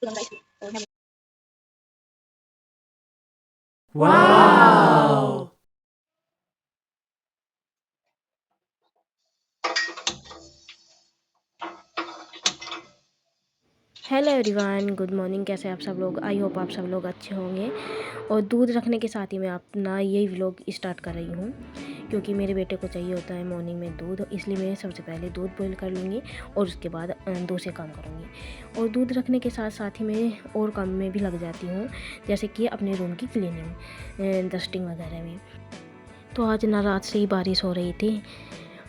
Wow! Hello everyone, good morning. कैसे आप सब लोग? आई होप आप सब लोग अच्छे होंगे। और दूध रखने के साथ ही मैं अपना यही व्लॉग स्टार्ट कर रही हूँ, क्योंकि मेरे बेटे को चाहिए होता है मॉर्निंग में दूध। इसलिए मैं सबसे पहले दूध बॉईल कर लूँगी और उसके बाद दूसरे काम करूँगी। और दूध रखने के साथ साथ ही मैं और काम में भी लग जाती हूँ, जैसे कि अपने रूम की क्लीनिंग, डस्टिंग वगैरह में। तो आज ना रात से ही बारिश हो रही थी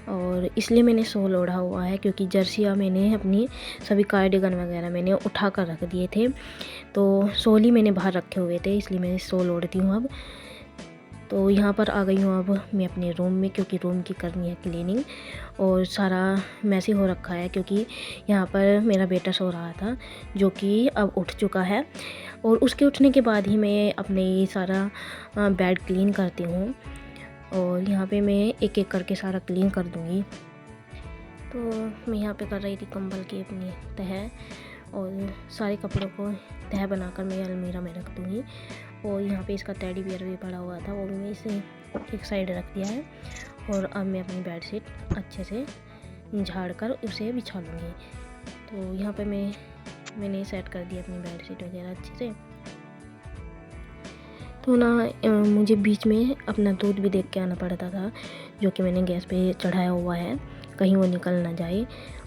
और इसलिए मैंने शॉल ओढ़ा हुआ है, क्योंकि जर्सियाँ मैंने अपनी सभी कार्डिगन वगैरह मैंने उठा कर रख दिए थे। तो शॉल ही मैंने बाहर रखे हुए थे, इसलिए मैं शॉल ओढ़ती हूँ अब। तो यहाँ पर आ गई हूँ अब मैं अपने रूम में, क्योंकि रूम की करनी है क्लीनिंग। और सारा मैसी हो रखा है, क्योंकि यहाँ पर मेरा बेटा सो रहा था, जो कि अब उठ चुका है। और उसके उठने के बाद ही मैं अपने ये सारा बेड क्लीन करती हूँ। और यहाँ पे मैं एक एक करके सारा क्लीन कर दूँगी। तो मैं यहाँ पे कर रही थी कंबल की अपनी तह, और सारे कपड़ों को तह बनाकर मैं अलमीरा में रख दूँगी। और यहाँ पे इसका टेडी बियर भी पड़ा हुआ था, वो भी मैं इसे एक साइड रख दिया है। और अब मैं अपनी बेडशीट अच्छे से झाड़ कर उसे बिछा लूँगी। तो यहाँ पे मैंने सेट कर दिया अपनी बेडशीट वगैरह अच्छे से। तो ना मुझे बीच में अपना दूध भी देख के आना पड़ता था, जो कि मैंने गैस पे चढ़ाया हुआ है, कहीं वो निकल ना जाए।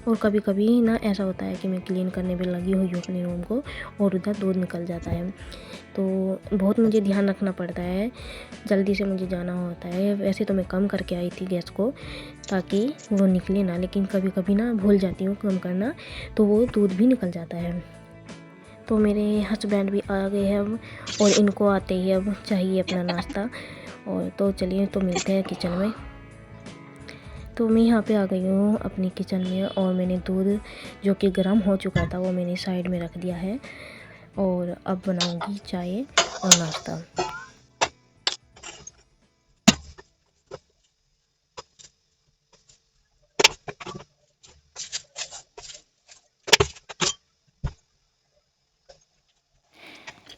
और कभी कभी ना ऐसा होता है कि मैं क्लीन करने पे लगी हुई हूँ अपने रूम को और उधर दूध निकल जाता है। तो बहुत मुझे ध्यान रखना पड़ता है, जल्दी से मुझे जाना होता है। वैसे तो मैं कम करके आई थी गैस को, ताकि वो निकले ना, लेकिन कभी कभी ना भूल जाती हूँ कम करना, तो वो दूध भी निकल जाता है। तो मेरे हस्बैंड भी आ गए हैं अब, और इनको आते ही अब चाहिए अपना नाश्ता। और तो चलिए, तो मिलते हैं किचन में। तो मैं यहाँ पे आ गई हूँ अपनी किचन में, और मैंने दूध जो कि गर्म हो चुका था वो मैंने साइड में रख दिया है। और अब बनाऊँगी चाय और नाश्ता।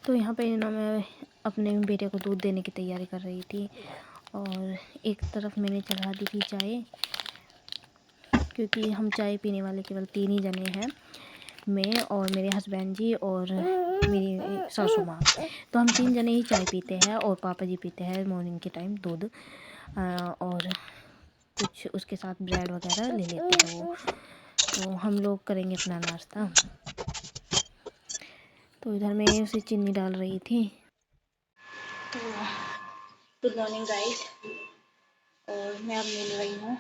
तो यहाँ पे ना मैं अपने बेटे को दूध देने की तैयारी कर रही थी, और एक तरफ मैंने चढ़ा दी थी चाय, क्योंकि हम चाय पीने वाले केवल 3 ही जने हैं, मैं और मेरे हस्बैंड जी और मेरी सासू माँ। तो हम 3 जने ही चाय पीते हैं, और पापा जी पीते हैं मॉर्निंग के टाइम दूध, और कुछ उसके साथ ब्रेड वगैरह ले लेते हैं वो। तो हम लोग करेंगे अपना नाश्ता। तो इधर मैं उसे चीनी डाल रही थी। तो गुड मॉर्निंग गाइस, और मैं अब मिल रही हूँ।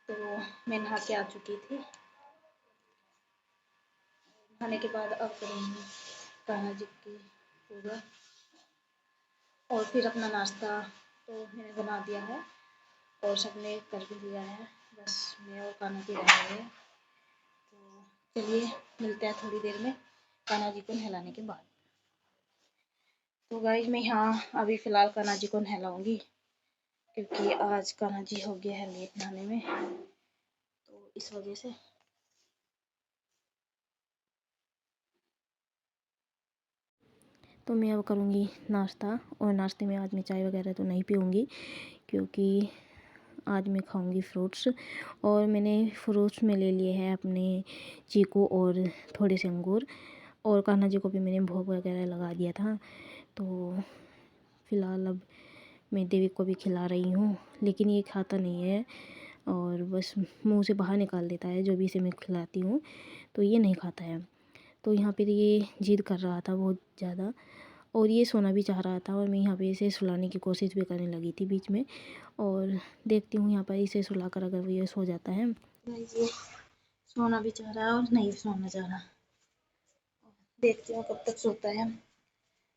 तो मैं नहा के आ चुकी थी। नहाने के बाद अब करूँगी कान्हा जी की पूजा, और फिर अपना नाश्ता तो मैंने बना दिया है और सबने कर भी लिया है, बस मैं और कान्हा जी रह गए हैं। तो चलिए मिलते हैं थोड़ी देर में कान्हा जी को नहलाने के बाद। तो गाइस मैं यहाँ अभी फ़िलहाल कान्हा जी को नहलाऊँगी, क्योंकि आज कान्हा जी हो गया है लेट नहाने में, तो इस वजह से। तो मैं अब करूँगी नाश्ता, और नाश्ते में आज मैं चाय वगैरह तो नहीं पीऊँगी, क्योंकि आज मैं खाऊंगी फ्रूट्स। और मैंने फ्रूट्स में ले लिए हैं अपने चीकू और थोड़े से अंगूर, और कान्हा जी को भी मैंने भोग वगैरह लगा दिया था। तो फ़िलहाल अब मैं देवी को भी खिला रही हूँ, लेकिन ये खाता नहीं है और बस मुंह से बाहर निकाल देता है जो भी इसे मैं खिलाती हूँ, तो ये नहीं खाता है। तो यहाँ पे ये जिद कर रहा था बहुत ज़्यादा, और ये सोना भी चाह रहा था, और मैं यहाँ पे इसे सुलाने की कोशिश भी करने लगी थी बीच में। और देखती हूँ यहाँ पर इसे सुलाकर अगर वो ये सो जाता है। ये सोना भी चाह रहा है और नहीं सोना चाह रहा, देखती हूँ कब तक सोता है।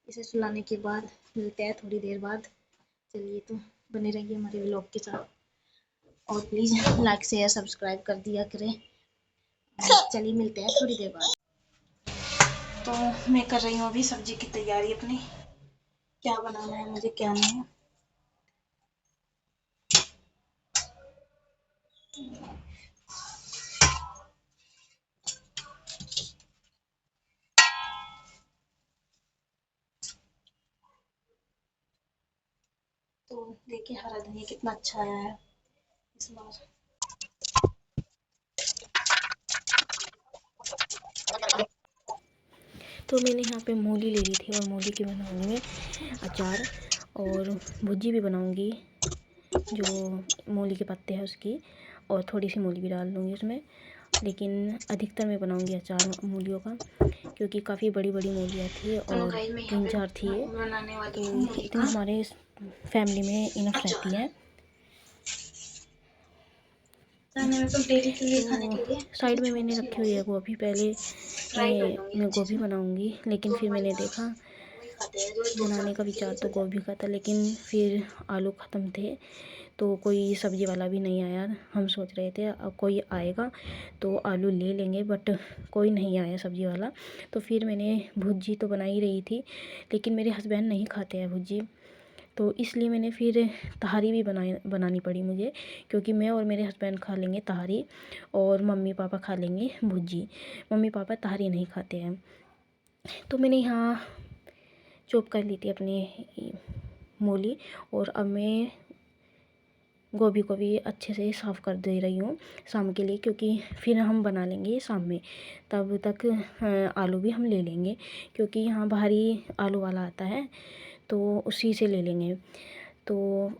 इसे सुलाने के बाद मिलते हैं थोड़ी देर बाद। चलिए, तो बने रहिए हमारे व्लॉग के साथ, और प्लीज़ लाइक शेयर सब्सक्राइब कर दिया करें। चलिए मिलते हैं थोड़ी देर बाद। तो मैं कर रही हूँ अभी सब्जी की तैयारी अपनी, क्या बनाना है मुझे क्या नहीं है। देखिए हरा धनिया कितना अच्छा आया है इस बार। तो मैंने यहाँ पे मूली ले ली थी और मूली की बनाऊंगी मैं अचार, और भुजी भी बनाऊंगी जो मूली के पत्ते हैं उसकी, और थोड़ी सी मूली भी डाल दूँगी उसमें। लेकिन अधिकतर मैं बनाऊंगी अचार मूलियों का, क्योंकि काफ़ी बड़ी बड़ी मूलियाँ थी तो और गाइस मैं यहाँ 3-4 थी ये, पे बनाने वाली तो हूँ मूली इतनी का हमारे फैमिली में इनफ रहती अचार। है। तो डेली के लिए खाने तो के लिए साइड ऐसे में छोटी मैंने सी रखी हुई है मूली गोभी। पहले फ्राई कर लूँगी मैं अच्छे गोभी से। बनाऊंगी, लेकिन तो फिर हमारे मैंने यहाँ देखा वही खाते हैं जो 2-4 बनाने का दिन के लिए विचार तो चल गोभी जाते हैं। का था, लेकिन फिर आलू ख़त्म थे तो कोई सब्ज़ी वाला भी नहीं आया। हम सोच रहे थे अब कोई आएगा तो आलू ले लेंगे, बट कोई नहीं आया सब्ज़ी वाला। तो फिर मैंने भुजी तो बना ही रही थी, लेकिन मेरे हस्बैंड नहीं खाते हैं भुजी, तो इसलिए मैंने फिर तहारी भी बनानी पड़ी मुझे, क्योंकि मैं और मेरे हस्बैंड खा लेंगे तहारी और मम्मी पापा खा लेंगे भुजी। मम्मी पापा तहारी नहीं खाते हैं। तो मैंने यहाँ चॉप कर ली थी अपनी मूली, और अब मैं गोभी को भी अच्छे से साफ़ कर दे रही हूँ शाम के लिए, क्योंकि फिर हम बना लेंगे शाम में। तब तक आलू भी हम ले लेंगे, क्योंकि यहाँ बाहरी आलू वाला आता है तो उसी से ले लेंगे। तो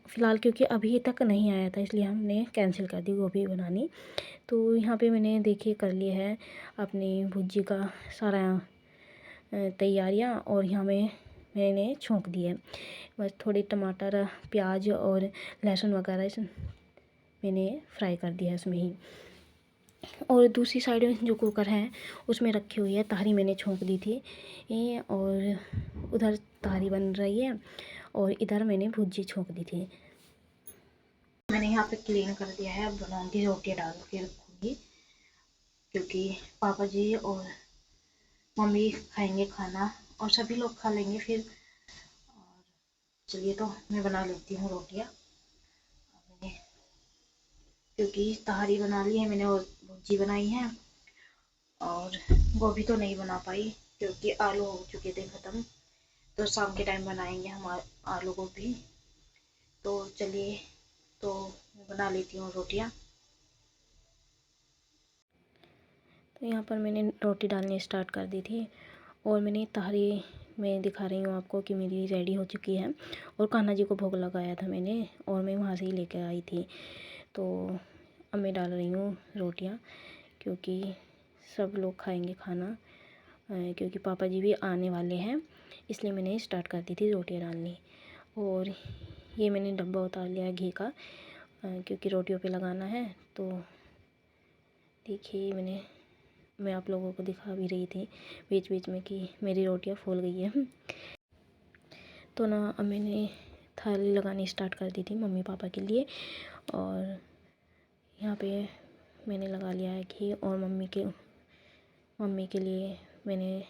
फ़िलहाल क्योंकि अभी तक नहीं आया था, इसलिए हमने कैंसिल कर दी गोभी बनानी। तो यहाँ पे मैंने देखिए कर लिया है अपनी भुजी का सारा तैयारियाँ, और यहाँ मैंने छोंक दी है। बस थोड़े टमाटर, प्याज और लहसुन वगैरह मैंने फ्राई कर दिया है उसमें ही। और दूसरी साइड में जो कुकर है उसमें रखी हुई है तहरी, मैंने छोंक दी थी ये, और उधर तहरी बन रही है और इधर मैंने भुजी छोंक दी थी। मैंने यहाँ पे क्लीन कर दिया है, अब बनाऊंगी रोटियाँ डाल के रखूँगी, क्योंकि पापा जी और मम्मी खाएंगे खाना और सभी लोग खा लेंगे फिर। और चलिए तो मैं बना लेती हूँ रोटियाँ। मैंने क्योंकि तहारी बना ली है मैंने और भुजी बनाई है, और गोभी तो नहीं बना पाई क्योंकि आलू हो चुके थे ख़त्म। तो शाम के टाइम बनाएंगे हम आलू गोभी। तो चलिए तो मैं बना लेती हूँ रोटियाँ। तो यहाँ पर मैंने रोटी डालनी स्टार्ट कर दी थी, और मैंने तहरी मैं दिखा रही हूँ आपको कि मेरी रेडी हो चुकी है। और कान्हा जी को भोग लगाया था मैंने, और मैं वहाँ से ही लेकर आई थी। तो अब मैं डाल रही हूँ रोटियाँ, क्योंकि सब लोग खाएंगे खाना, क्योंकि पापा जी भी आने वाले हैं, इसलिए मैंने स्टार्ट कर दी थी रोटियाँ डालनी। और ये मैंने डब्बा उतार लिया घी का, क्योंकि रोटियों पे लगाना है। तो देखिए मैं आप लोगों को दिखा भी रही थी बीच बीच में कि मेरी रोटियां फूल गई है। तो ना अब मैंने थाली लगानी स्टार्ट कर दी थी मम्मी पापा के लिए, और यहाँ पे मैंने लगा लिया है घी, और मम्मी के लिए मैंने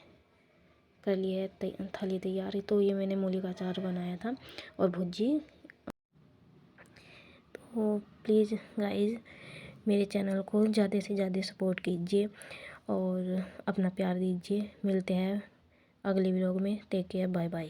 कर लिया है थाली तैयार। तो ये मैंने मूली का अचार बनाया था और भुजी। तो प्लीज़ गाइज़ मेरे चैनल को ज़्यादा से ज़्यादा सपोर्ट कीजिए और अपना प्यार दीजिए। मिलते हैं अगले व्लॉग में। Take care, bye bye.